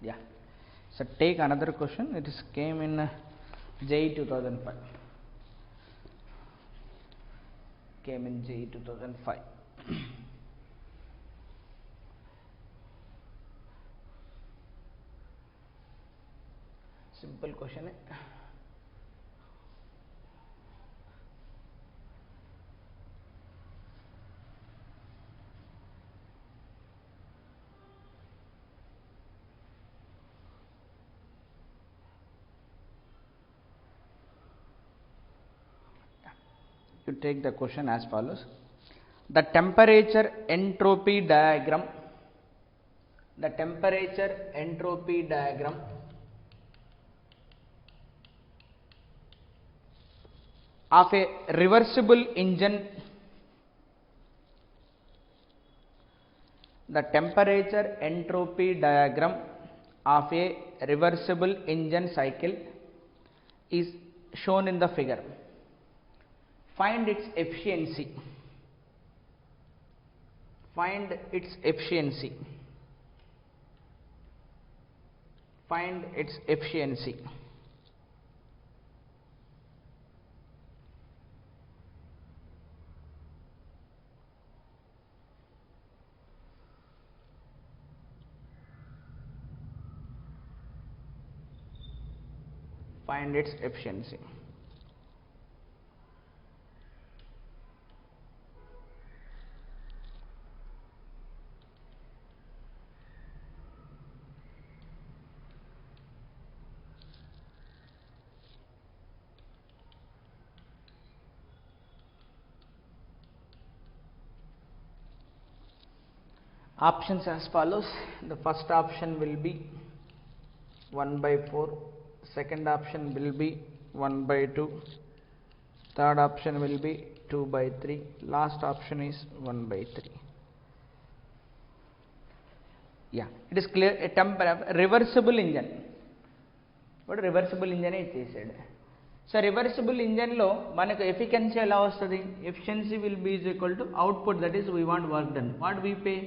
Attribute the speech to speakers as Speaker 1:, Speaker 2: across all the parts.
Speaker 1: Yeah. So take another question. It is came in JEE 2005. Came in JEE 2005. Simple question. You take the question as follows. The temperature entropy diagram of a reversible engine, the temperature entropy diagram of a reversible engine cycle is shown in the figure. Find its efficiency. Find its efficiency. Find its efficiency. Find its efficiency. Options as follows. The first option will be 1/4, second option will be 1/2, third option will be 2/3, last option is 1/3. Yeah, it is clear. A reversible engine. What reversible engine it said. So reversible engine lo manaku efficiency ela vastadi. Efficiency will be is equal to output, that is we want work done. What we pay?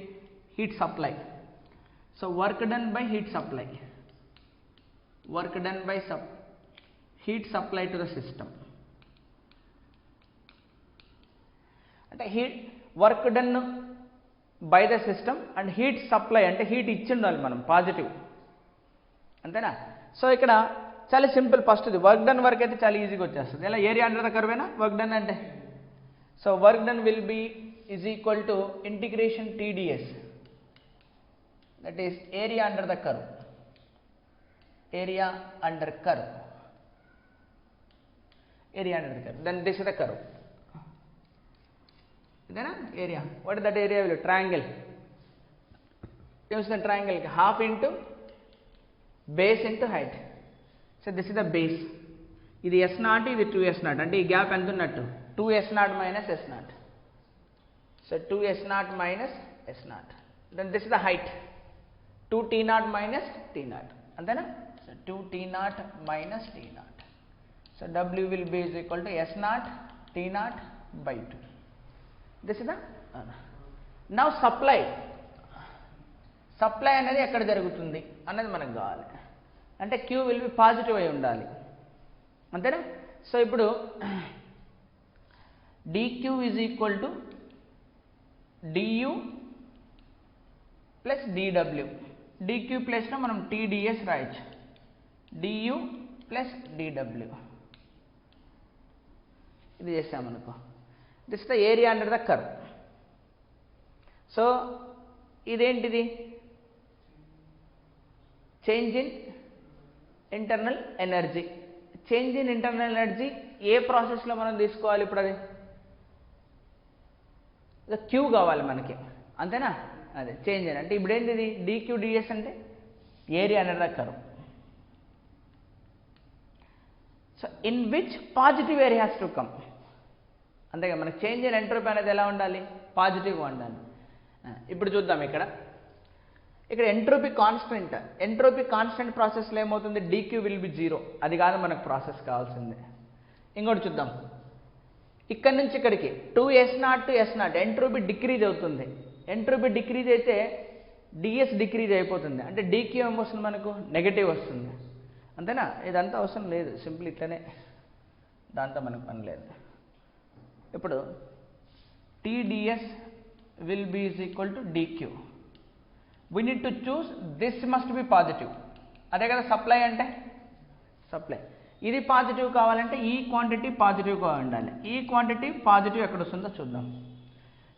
Speaker 1: Heat supply. So work done by heat supply. Work done by heat supply to the system. అంటే heat work done by the system and heat supply అంటే heat ఇచ్చి ఉండాలి మనం positive, అంతేనా? So ఇక్కడ చాలా simple. First ఇది work done work అయితే చాలా ఈజీగా వచ్చేస్తుంది. ఇలా ఏరియా అండర్ ద కర్వ్ ఏనా వర్క్ డన్ అంటే. So work done will be is equal to integration TdS, that is area under the curve. Area under curve. Area under the curve. Then this is the curve. Then area. What is that area value? Triangle. Use the triangle. Half into base into height. So this is the base. ఇది S0, ఇది 2S0. అంటే ఈ gap ఎంత ఉన్నట్టు 2S0 minus S0. So 2S0 minus S0. Then this is the height. 2T0 minus T0. అంతేనా? So 2T0 minus T0. So W will be is equal to S0 T0 by 2. This is the now supply. Supply అనేది ఎక్కడ జరుగుతుంది అన్నది మనకు కావాలి. అంటే Q will be positive అయి ఉండాలి, అంతేనా? సో ఇప్పుడు dQ is equal to du plus dW. dQ plus లో మనం TdS రాయొచ్చు. du ప్లస్ dW ఇది చేసామనుకో. This the area under the curve. So ఇదేంటిది? Change in internal energy. Change in internal energy ఏ ప్రాసెస్లో మనం తీసుకోవాలి? ఇప్పుడు అది Q కావాలి మనకి, అంతేనా? అదే చేంజ్ అని అంటే ఇప్పుడు ఏంటిది? dQ/ds అంటే area under the curve. So in which positive area has to come. అంతేగా మనకి చేంజ్ ఇన్ ఎంట్రోపీ అనేది ఎలా ఉండాలి? పాజిటివ్గా ఉండాలి. ఇప్పుడు చూద్దాం. ఇక్కడ ఎంట్రోపీ కాన్స్టెంట్. ఎంట్రోపీ కాన్స్టెంట్ ప్రాసెస్లో ఏమవుతుంది? dQ will be 0. అది కాదు మనకు ప్రాసెస్ కావాల్సిందే. ఇంకోటి చూద్దాం. ఇక్కడ నుంచి ఇక్కడికి 2S0 to S0 entropy decrease అవుతుంది. ఎంట్రోపీ డిక్రీజ్ అయితే డిఎస్ డిక్రీజ్ అయిపోతుంది, అంటే డీక్యూ ఏమొస్తుంది మనకు నెగటివ్ వస్తుంది, అంతేనా? ఇదంతా అవసరం లేదు, సింపుల్ ఇట్లనే, దాంతో మనకు పని లేదు. ఇప్పుడు TDS will be is equal to DQ. We need to choose this must be positive, అదే కదా సప్లై అంటే. సప్లై ఇది పాజిటివ్ కావాలంటే ఈ క్వాంటిటీ పాజిటివ్గా ఉండాలి. ఈ క్వాంటిటీ పాజిటివ్ ఎక్కడ వస్తుందో చూద్దాం.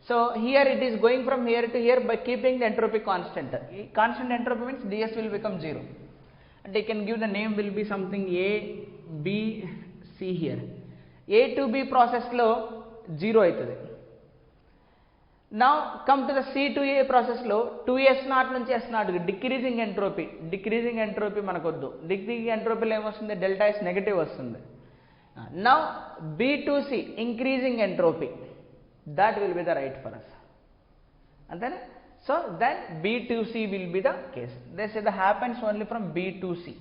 Speaker 1: So here it is going from here to here by keeping the entropy constant. ఈ constant entropy means DS will become 0. అంటే you can give the name will be something A B C. Here A to B ప్రాసెస్లో 0 అవుతుంది. Now come to the C to A ప్రాసెస్లో 2s0 నుంచి s0 decreasing entropy. Decreasing entropy మనకొద్దు, decreasing ఎంట్రోపీలో ఏమొస్తుంది, delta S negative వస్తుంది. Now B to see increasing entropy, that will be the right for us, అంతేనా? So then B to C will be the case. They say that happens only from B to C.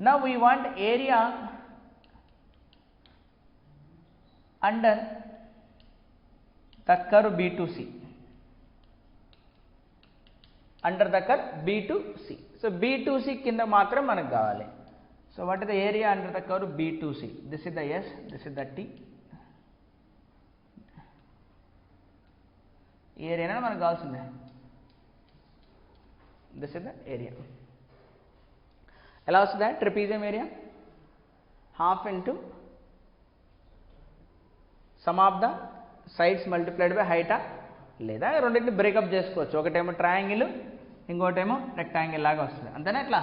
Speaker 1: Now we want area under the curve B to C, under the curve B to C. So B to C కింద మాత్రం మనకు కావాలి. So what is the area under the curve B to C? This is the S, this is the T. ఏరియానే మనకు కావాల్సిందే. This is the area. ఎలా వస్తుందా trapezium area? Half into sum of the sides multiplied by హైటా, లేదా రెండింటిని breakup చేసుకోవచ్చు. ఒకటేమో ట్రయాంగిల్, ఇంకోటేమో రెక్టాంగిల్ లాగా వస్తుంది, అంతేనా? ఇట్లా.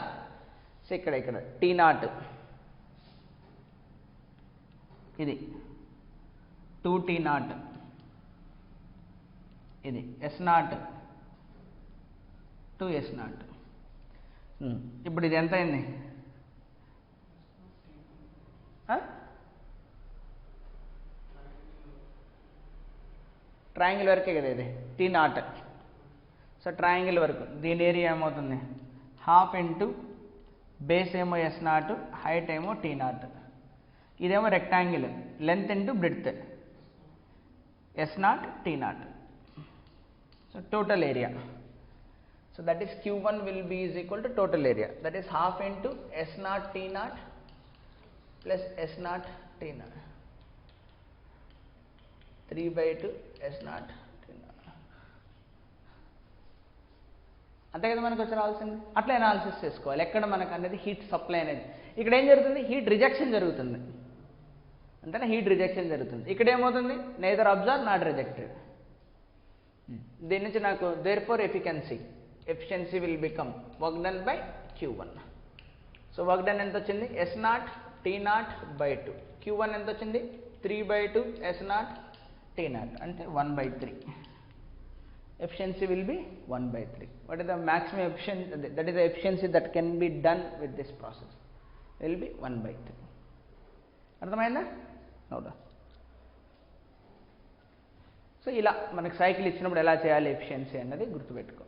Speaker 1: సో ఇక్కడ T0 ఇది 2T0, ఇది S0 2S0. ఇప్పుడు ఇది ఎంత అయింది? ట్రయాంగిల్ వరకే కదా ఇది T0. సో ట్రయాంగిల్ వరకు దీని ఏరియా ఏమవుతుంది? హాఫ్ ఇంటూ బేస్ ఏమో S0, హైట్ ఏమో T0. ఇదేమో rectangle, length into breadth S0 T0. So total area, so that is Q1 will be is equal to total area, that is half into S0 T0 plus S0 T0, 3/2 S0 T0. అంతే కదా మనకు వచ్చి రావాల్సింది. అట్లా analysis చేసుకోవాలి ఎక్కడ మనకు అనేది హీట్ సప్లై అనేది. ఇక్కడ ఏం జరుగుతుంది? హీట్ రిజెక్షన్ జరుగుతుంది, అంతేనా? హీట్ రిజెక్షన్ జరుగుతుంది. ఇక్కడ ఏమవుతుంది? Neither observe not rejected. దీని నుంచి నాకు therefore efficiency will become work done by Q1. So work done ఎంత వచ్చింది? S0 T0/2. Q1 ఎంత వచ్చింది? 3/2 S0 T0, అంటే 1/3. Efficiency will be 1/3. What is the maximum efficiency? That is the efficiency that can be done with this process, will be 1/3. అర్థమైందా? అవునా? So ఇలా మనకు cycle ఇచ్చినప్పుడు ఎలా చేయాలి ఎఫిషియన్సీ అన్నది గుర్తుపెట్టుకో.